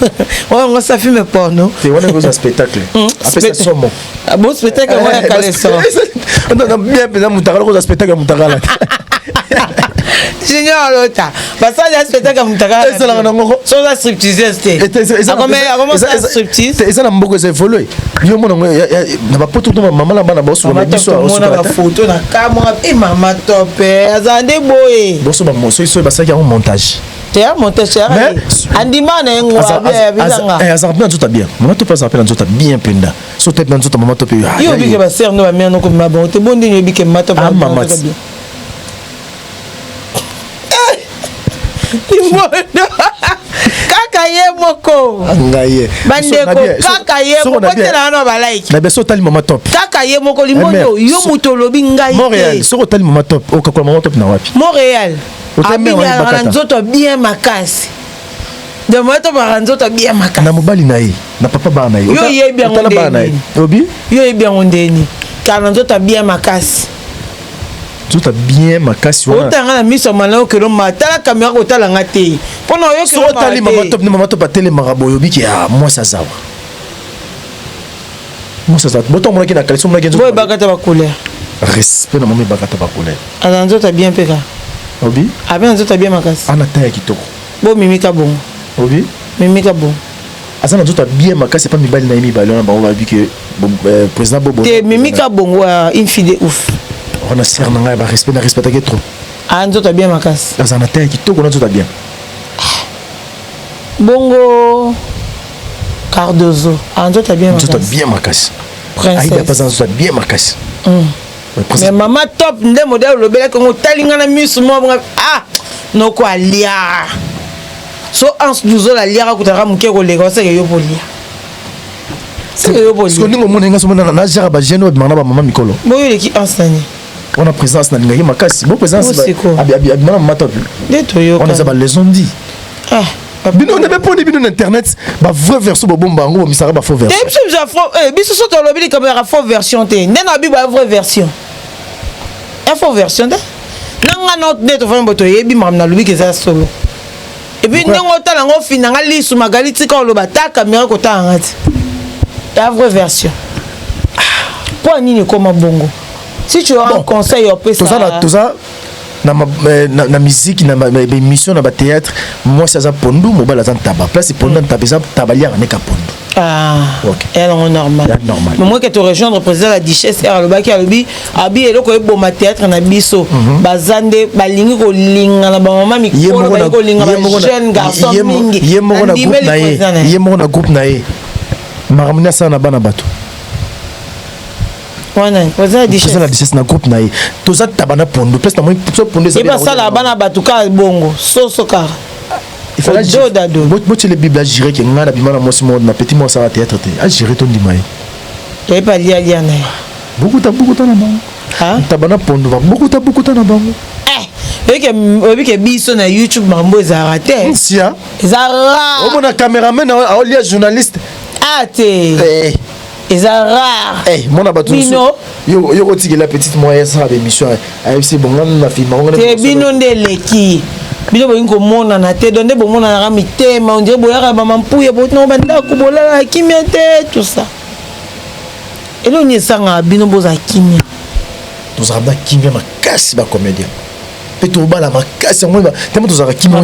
on ça filme porno c'est on est un spectacle après ça somo bon spectacle on a caleçon non bien pena mutakala ko spectacle mutakala Junior Lota. Ça, il y a spectacle comme Taka. Et ça, là, on a ça, la striptease. Comment ça, striptease? Et ça, on a beaucoup évolué. Yo, mon nom, n'a pas tout le monde. Maman, là, bas, boss, on a dit ça. On a la photo, na caméra. Et maman top. Azande boy. Boss, bah, mon soy, ça, il y a un montage. Tu as monté cher. Andima na ngwa bien. Azar bien tout bien. Maman tout passe appel tout bien penda. Sauter dans tout maman top. Yo bi que ba ser no ba mien no comme ma bon. Te bon dinyo bi que mato ba. Maman. Kakaye moko. Ngaye. Bandeko kakaye moko tena no ba like. Na beso tali maman top. Kakaye moko limondo yo muto lobi ngaye. Montréal, so tali maman top. O ka maman top na wapi? Montréal. Abi na nzoto bien makasi. De moto ba nzoto bien makasi. Na mobali na ye, na papa ba na ye. Yo ye bien ondeni. Obi? Yo ye bien ondeni. Ka nzoto bien makasi. Tout a bien makasi wana. Otanga na miso malao que l'on mata la caméra ko tala ngate. Pono yo que so tali maman top tele marabo yobi ki moi ça zawa. Moi ça zawa. Boto mona ki na kaliso mona ki nzo. Boy bakata ba couleur. Respect na mama bakata ba couleur. Azanzo ta bien peka. Obi? Abi nzo ta bien makasi. Ana taya kitoko. Bo mimika bon. Obi? Mimika bon. Azana nzo ta bien makasi pas mibali na mibali na ba ba bi que président Bobo. Te mimika bon wa infide ouf. On a serre na ba respect na respecter trop. Anzo ta bien makasi. Azana taya kitoko nzo ta bien. Bongo Cardozo. Anzo ta bien makasi. Nzo ta bien makasi. Princesse. Aïda pas nzo ta bien makasi. Mais maman top nde modèle le bel ko talinga na misu mo no ko alia. So ans duzo la lia ko tara muke ko lega se yo bolia. Se yo bolia. Parce que nous mon nga so na jara ba jeune ou mana ba maman mikolo. Boyo le ki enseigne. On a présence na linga makasi. Bon présence abi maman top. De to yo. On a ba les onди. Bino on avait pas bino internet ba vraie version bo bomba ngo mi sara ba faux version. Biso so to lobi caméra faux version te. Ndena bi ba vraie version. Faux version de nanga note de to fa mboto yebi mam na lobi ke za solo. Et puis ndongo tala ngo fina nga lisu magali tika lo bata caméra ko ta ngati. La vraie version. Pour nini koma bongo. Si tu as un conseil au pesa. Tout ça na musique na émission na ba théâtre moi ça za pondu mobala za taba place pondu tabeza tabalia na ka pondu. Ok. Elle est normal. Mais moi que tu rejoindre président la duchesse R le baki alobi abi eloko ebo ma théâtre na biso bazande balingi ko linga na ba mama mikolo ba ko linga ba jeune garçon mingi. Yemo na groupe na ye. Maramuna sana bana bato. Wana président la duchesse na groupe na ye. Toza tabana pondu place na moi so pondu ça. Et pas ça la bana bato ka bongo soso ka. Il faut dado. Moi tu les bibles à gérer que ngana bimana moi si na petit moi ça va théâtre à gérer ton dimai. Tu pas lia na. Beaucoup ta na bango. Tabana pondu beaucoup ta na bango. Obi ke biso na YouTube mambo ezarate. Sia. Ezara. O mona cameraman na o lia journaliste. Te. Ezara. Mon abatou. Yo otiki la petite moyenne ça émission. AFC bonga na film. Te bino ndeleki. Bino bo inko mona na te donde bo mona na mitema on dirait boyaka ba mampuye bo no banda ko bolala kimia te tout ça. Et là on y sanga bino boza kimia. Nous avons kimia makasi ba comédien. Peto bala makasi moi tellement nous avons kimia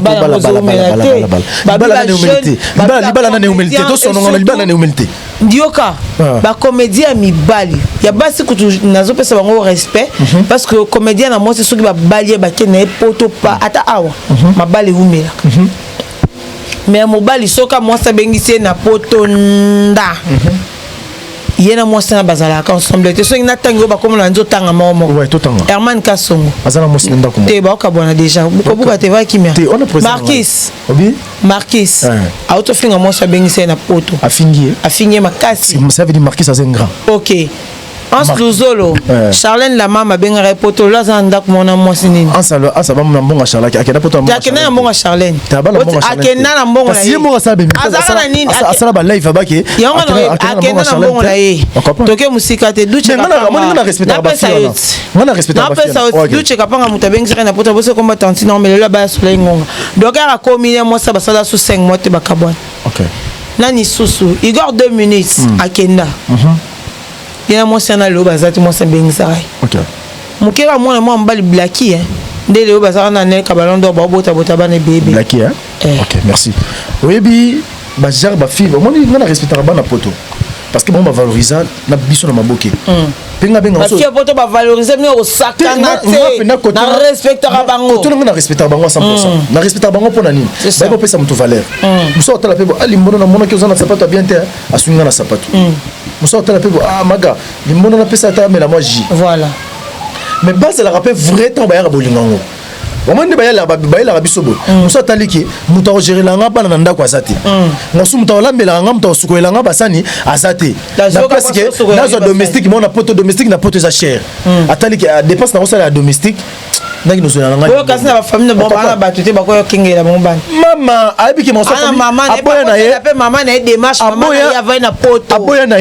bala na humilité to sono na libala na humilité. Ndioka ba comédien mi bali ya basi kutu nazo pesa bango respect parce que comédien na moi c'est ceux qui ba balier ba kene poto pa ata awa ma bali humela mais mo bali soka moi ça bengisi na poto nda yena moi ça bazala ka ensemble te so ina tango ba comme na nzo tanga momo ouais tout tanga Herman Kasongo azala mo sinda ko te ba ka bona déjà buka te va kimia Marquis obi Marquis auto finga moi ça bengisi na poto afingie makasi ça veut dire Marquis ça c'est grand OK Ans Luzolo Charlène la mama benga poto là za ndak mona mwasi nini ansalo asaba mona mbonga Charlène akena poto mbonga akena na mbonga Charlène akena na mbonga parce que mbonga sabe asala ba live abaki akena na mbonga na ye toke musika te duche kapanga na respecter ba fille na respecter ba fille duche kapanga mutabengi na poto bose komba tanti non mais là ba soleil ngonga donc ara komine moi ça ba sala sous 5 mois te ba kabon OK nani susu Igor 2 minutes akenda il y a moi c'est un allo bazati moi c'est bengisai OK mukera moi mbali blaki ndele o basaka na ne kabalondo ba bota bana bébé Blacky hein OK merci oui bi ba genre ba fille moi ngana respecter bana poto parce que bon va valoriser na biso na maboke penga benga so parce que poto ba valoriser mais au sakana te na respecter bango tout le monde respecter bango 100% na respecter bango pour nani ba ko pesa mutu valeur muso otala pe ali mbono na mona ke ozana sapato bien te asunga na sapato muso otala pe maga limbono na pesa ta mais la moi j voilà mais base la rappel vrai temps ba ya bolingango Wamande bayala bisobo. Musa taliki muta gérer langa bana nanda kwa zati. Ngasu muta olambela nga muta suko elanga basani azati. Na parce que nazo domestique mon poto domestique na poto za cher. Ataliki dépense na osala domestique. Naki no sona nga. Oyo kasi na ba famille bon bana batute ba ko kingela mon ban. Mama abi ki monso famille. Aboya na ye. Maman na démarche maman na ya va na poto. Aboya na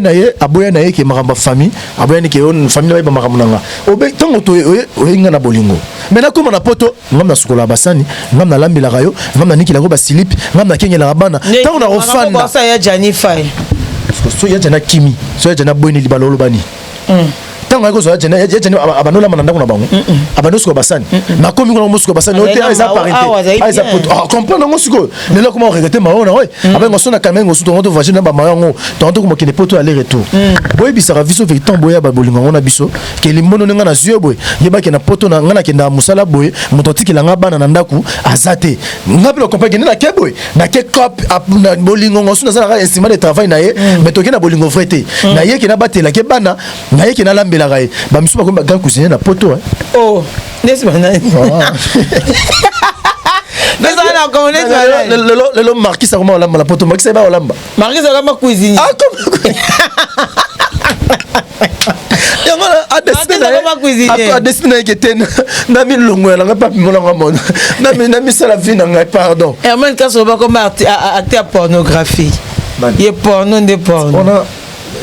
ye ki maramba famille. Aboya ni ki on famille ba maramba nga. Obe tango to oyenga na bolingo. Maintenant comme on a poto ngam na sukola basani ngam na lambela rayo ngam na nikila ko ba slip ngam na kengela bana tango na ofanda ko sa ya Janify so ya jana kimi so ya jana boyni libalolo bani tango ko so ya jana abanola mananda ko na bango abano suko basani na komi ko mo suko basani ote aiza parenté aiza poto comprendre ngo suko lelo comment regretter maona ouais avec ngo sona kamengo su to voisin na ba mayango tonto ko kene poto aller retour boy bisara viso victor boya ba bolingo ngona biso ke limono nga na zio boy yeba ke na poto na ngana ke na musala boy mototi ke langa bana na ndaku azate ngapi lo compagnie na ke boy na ke cop na bolingo ngo suna sala estima de travail na ye mais to ke na bolingo frete na ye ke na batela ke bana na ye ke na lambela gae ba misu ba ko ba grand cuisinier na poto oh n'est-ce pas mais ça na comment le marquis ça comment la poto marquis ça ba olamba marquis ça ma cuisinier ah comme a destiné que ten na mi longo la pas mona ngomona na mi sala vie na pardon Herman Kasso ba comme acteur pornographie il porno de porno on a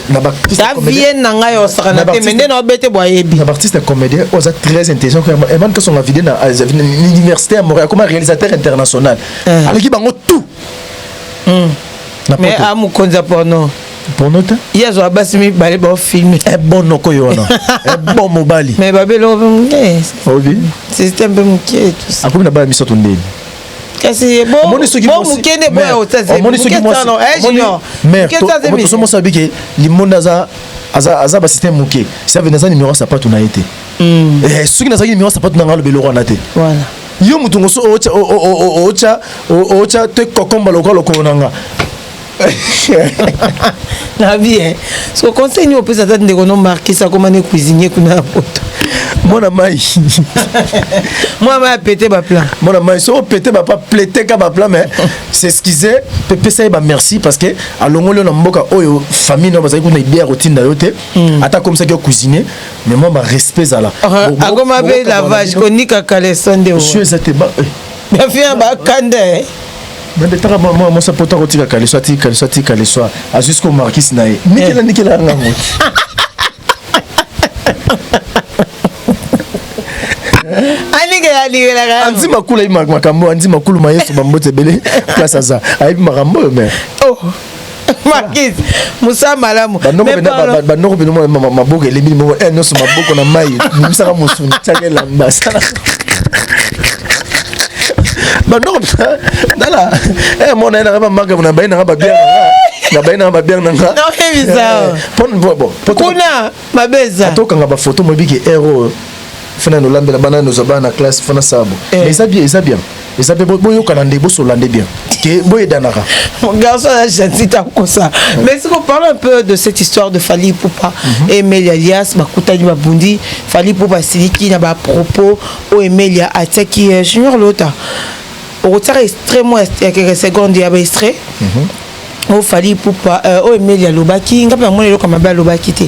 na artiste comédien na nga yo sakana te mende na obete boyebi na artiste comédien oza très intelligent Herman Kasso na vidéo na l'université à Montréal comme réalisateur international avec bango tout mais a mukonza porno porno ta iya zo abasimi bale ba film e bon noko yona e bon mobali mais babelo obi système be mukie tout ça akumi na ba miso to ndeni kasi bon mukende boya otaze mukende non junior mère to somo sabiki limonda za ba système mukie ça venait ça numéro ça pas tout na été ce qui na ça numéro ça pas tout na ngalo beloro na te voilà yo mutungo so ocha te kokomba lokolo konanga na bien so conseil ni opesa tata ndeko no marquer ça comme un cuisinier kuna poto mona mai moi ma pété ba plan mona mai so pété ba pas plété ka ba plan mais c'est excusé pepe ça ba merci parce que à longolo na mboka oyo famille no bazali kuna bien routine na yote ata comme ça que cuisiner mais moi ba respect ça là agoma be lavage konika kaleson de je suis ça te ba bien fait ba kande mais de temps moi ça peut t'arrêter qu'elle soit à jusqu'au marquis nae nikela ngango ani la anzi makula makambo anzi makulu mayeso bambote bele place ça ayi makambo mais oh marquis musa malamu banoko bino maboko elemini mo no so maboko na mai nimsaka musuni tsakela mbasa bandoko dala mona ina kama manga na baina ngaba bière na baina ngaba bière nanga non bizarre bon kuna mabeza atoka ngaba photo mobiki héros fana no lambela bana no zabana classe fana sabo mais ça bien boyo kanande bo solande bien que boye danaka mon garçon là gentil ta comme ça mais si on parle un peu de cette histoire de Fally Ipupa et Emelia alias bakutani babundi Fally Ipupa siliki na ba propos o Emelia ataki junior lota au retard extrêmement quelques secondes ya ba extrait o Fally Ipupa o Emelia lobaki ngapa mona lo kama ba lobaki te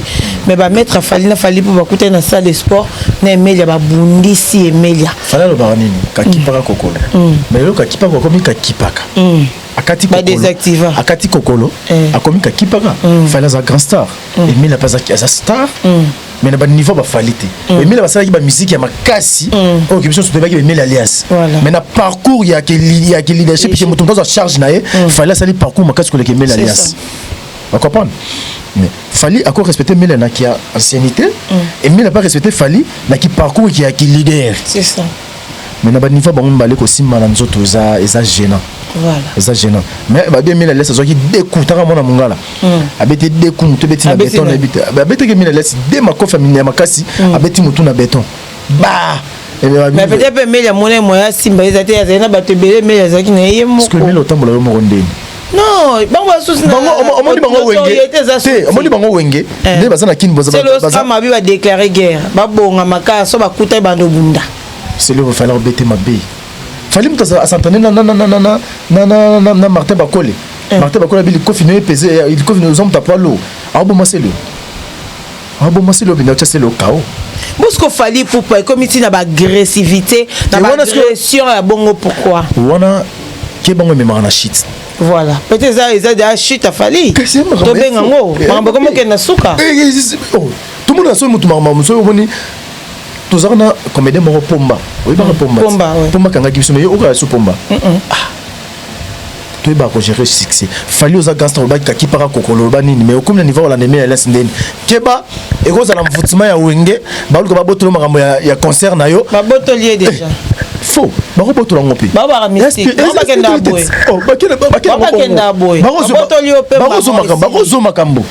mais ba mettre Fally Ipupa bakutani na salle de sport na Emelia babundi si Emelia Fally lo baranini kakipaka kokolo mais lo kakipaka komi kakipaka akati kokolo désactiva akati kokolo akomi kakipaka Fally za grand star Emelia pas za star mais na ba niveau ba Fally te Emelia ba sala ki ba musique ya makasi o ki biso so tebaki Emelia alias mais na parcours ya ke leadership ki mutu ndoza charge na ye Fally sali parcours makasi ko le Emelia alias on comprend mais Fali a respecté Mélana qui a ancienneté et Mélana n'a pas respecté Fali qui parcours qui a qui leader. C'est ça. Mais na ba niveau ba ngomba leko simana nzoto eza gênant. Voilà. Eza gênant. Mais ba bien Mélana laisse qui découtera mona mongala. Abeti décou to beti na béton na bita. Abeti que Mélana laisse dé ma ko famille makasi abeti mutu na béton. Bah mais peut-être Mélana moné moya simba ezate yazena ba tebele Mélana zaki na yé moko. Parce que Mélana otambola yo moko ndeni. Non, bango asusi na omoni bango wenge nde baza na kini baza mabi ba déclarer guerre babonga makaya so bakuta bando bunda c'est le falloir bêter ma bille fallait me s'entraîner na Martin Bakole Martin Bakole bi ko fini peser il ko fini aux hommes tapant l'eau abo maselo bina c'est le chaos Bosco fallait pour pas comme ici na ba agressivité na ba agression ya bongo pourquoi wana ke bango memara na shit. Voilà. Peut-être ça ils ont déjà chute à Fali. To bengango. Mamba comme que na suka. Tout le monde a son mutu mama muso boni. Tous na comédien mo pomba. Oui ba pomba. Pomba kanga kibiso mais oka su pomba. To ba ko gérer succès. Fali oza gangster ba ki para kokolo ba nini mais comme le niveau la neme la sindeni. Keba e ko za na mfutima ya wenge ba luka ba botolo makambo ya concert na yo. Ba botolier déjà. Faux. Bako botola ngopi. Baba mystique. Baba kenda boy. Oh, bakenda boy. Bako zo makambo.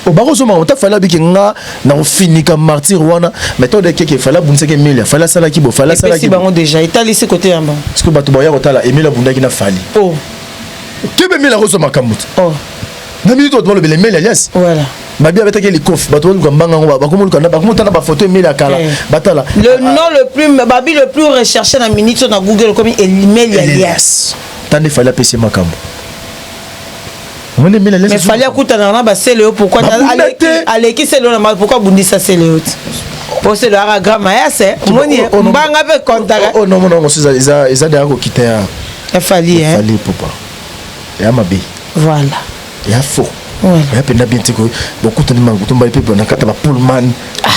O bako zo makambo ta fala bikinga na ofinika martyr wana. Mais to de keke fala bunse ke Emilia, fala sala ki bo, fala sala ki. Si bango déjà itali ce côté yamba. Est-ce que bato boya kotala Emilia bundaki na fali. Oh. Kebe Emilia zo makambo. Oh. Na minute to le Emilia alias. Voilà. Babi avec les coffres, bato ko mbanga ngo ba ko mo kana ba ko tana ba photo Emilia kala. Batala. Le nom le plus Babi le plus recherché na minute sur Google comme Emilia alias. Tande fallait PC makambo. Mais fallait écouter na ba Céléo pourquoi Aleki Céléo na pourquoi bundisa Céléo. Pour c'est le aragrama ya c'est moni mbanga avec contact. Oh non c'est ça de ko quitter. Fallait hein. Fallait papa. Ya mabe. Voilà. Ya faux. Ouais. Pena bien tiko beaucoup de mangu tomba pepe na kata ba pullman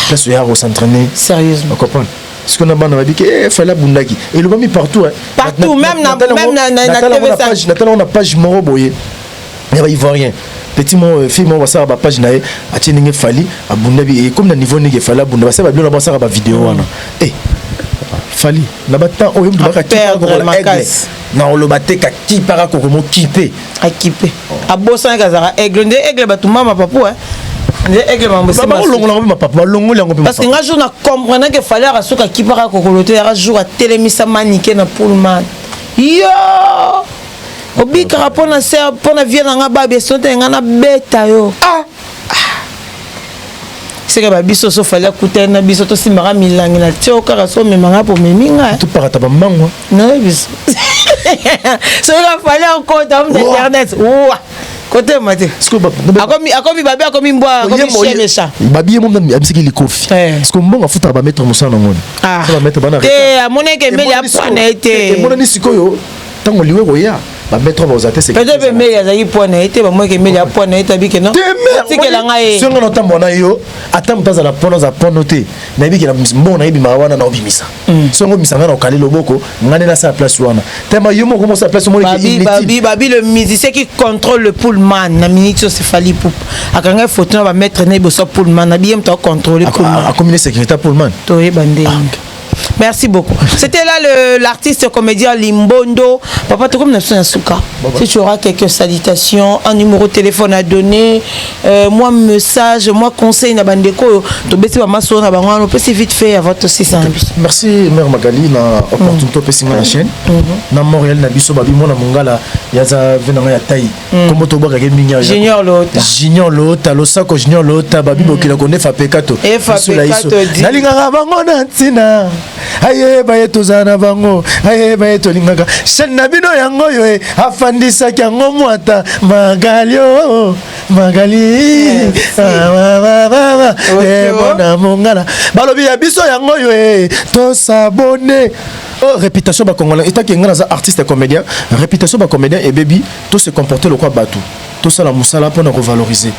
place ya s'entraîner sérieusement. On comprend. Ce qu'on a bana dit que fallait bundaki et le ba mi partout hein. Partout même na TV page Nathalie on a page moro boye. Il va y voir rien. Petit mon film on va ça ba page na e a tininge fali abundabi et comme na niveau nige fala bunda ça ba bien na ça ba vidéo wana. Eh fali na bata o yum ba perdre ma casse. Na o lo bateka ki para ko mo kipe akipe abosa kazara aigle batu mama papu hein aigle mama c'est pas longo ma papa longo lango parce que nga jour na comprendre que fallait asuka ki para ko kolote ya jour a telemisa manique na pullman yo obika rapona ser pona vie na nga babe sonte nga na beta yo c'est que ba biso so fallait couter na biso to simara milangi na tio kaka so memanga po meminga tout parata ba mango non biso so il fallait encore dans internet ouah côté maté akomi babi akomi mbwa akomi chemesha babi mo na abisiki likofi parce que mbonga futa ba mettre musana ngoni ça va mettre bana te amoneke meli apwana ete mona ni sikoyo tango liwe koya ba mettre ba ozate c'est peut-être meli azaki pwana ete ba moke meli apwana ete bike non tikela ngai sengo no tambo na yo atamutaza la pono za ponote na bike na mbona ibi mawana na obimisa sengo misanga na okali loboko ngane na sa place wana tema yo moko mo sa place mo babi le musicien qui contrôle le pullman na minute c'est fali pou akanga photo na ba mettre na ibo so pullman na biem to contrôler pullman a communiquer sécurité pullman to e bande. Merci beaucoup. C'était là l'artiste comédien Limbondo. Papa, tu comme Nasuka. Si tu auras quelques salutations, un numéro de téléphone à donner, moi message, moi conseil na bandeko, to besi ba maso na bango, on peut si vite fait à votre 600. Merci Mère Magali na opportunité pe singa la chaîne. Na Montréal na biso babi mona mongala yaza venanga ya tai. Comme to boka ke minya. Junior Lota. Junior Lota, losako Junior Lota babi bokila konde fa pekato. Nalinga bango na ntina. Aye baye tozana bango aye baye tolingaka shana bino yango yo afandisa kyango mwata magalio magali mona mongala balobi ya biso yango yo to s'abonner. Oh, réputation ba congolais état qui ngana za artiste et comédien réputation ba comédien et baby tout se comporter le quoi batou tout ça la musala pour nous revaloriser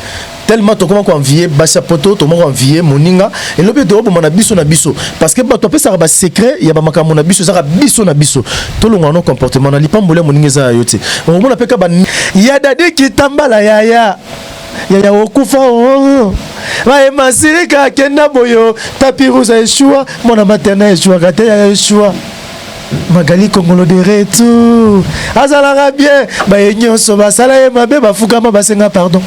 tellement to comment envier basa poto to comment envier moninga et le but de na biso parce que bato pesa ba secret ya ba makambo na biso za biso na biso to longa no comportement na lipambole moninga za yote on mona peka ba ya dadi ki tambala yaya yaya okufa masirika kenda boyo tapiruza Yeshua mona materna Yeshua kate ya Yeshua Magali Kongolo de retour azalaka bien baye nyonso basala ye mabe bafukama basenga pardon.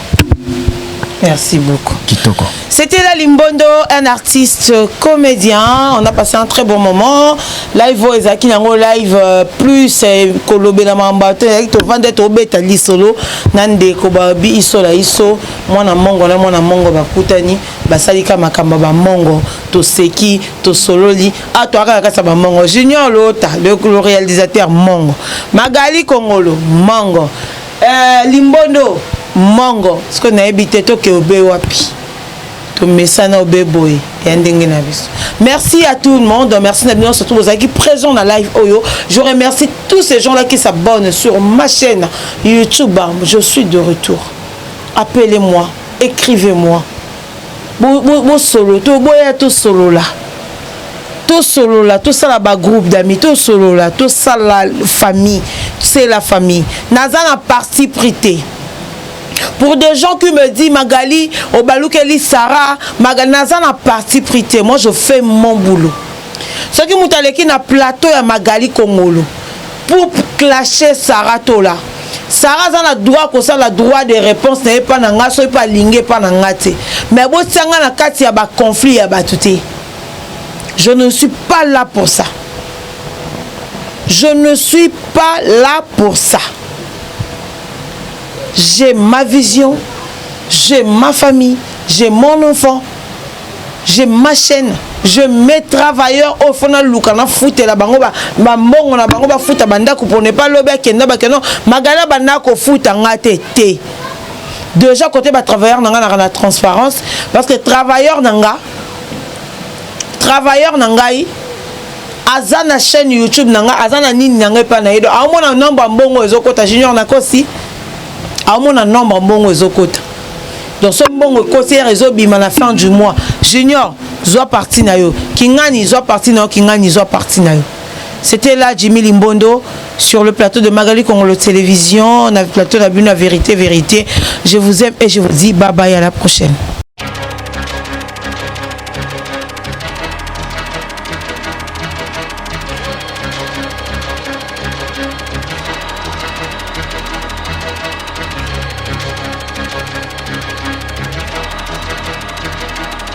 Merci beaucoup. Kitoko. C'était la Limbondo, un artiste comédien. On a passé un très bon moment. Live Ezaki nango live plus kolobe na mambate to vande to beta li solo nande ko ba bi isola iso mwana mongo bakutani basalika makamba ba mongo to seki to sololi ato aka kasa ba mongo Junior Lota le réalisateur mongo Magali Kongolo mongo Limbondo mongo ce qu'on a habité to ke obe wapi to mesana obe boy yandenge na biso. Merci à tout le monde, merci à surtout aux qui présents dans live Oyo. Je remercie tous ces gens là qui s'abonnent sur ma chaîne YouTube. Je suis de retour. Appelez-moi, écrivez-moi. Bon solo, tout boya tout solo là. Tout solo là, tout ça là groupe d'amis, tout solo là, tout ça la famille, c'est la famille. Nazana parti prité. Pour des gens qui me disent Magali, Obalukeli Sarah, Magali Nazana parti prité. Moi je fais mon boulot. Ceux qui m'ont allé na plateau ya Magali Kongolo pour clasher Sarah Tola. Sarah a le droit que ça la droit de réponse n'est pas nanga, soit pas lingé pas nangate. Mais bon sanga na kati ya ba conflit ya batuté. Je ne suis pas là pour ça. Je ne suis pas là pour ça. J'ai ma vision, j'ai ma famille, j'ai mon enfant, j'ai ma chaîne, je mets travailleurs au fond de l'oukana foute la bango ba mbongo na bango ba foute banda ko pour ne pas lober kenda ba keno magala banda ko foute ngate te. Déjà côté ba travailleur nanga na la transparence parce que travailleur nanga azana chaîne YouTube nanga azana nini nanga pa na yedo a mona nombre mbongo ezokota Junior na kosi a mon nombre mbongo ezokota donc ce mbongo côté réseau bima la fin du mois Junior zo parti na yo kingani zo parti na yo kingani zo parti na yo. C'était là Jimmy Limbondo sur le plateau de Magali Kongolo Télévision, on a le plateau de la Vérité. Je vous aime et je vous dis bye bye à la prochaine.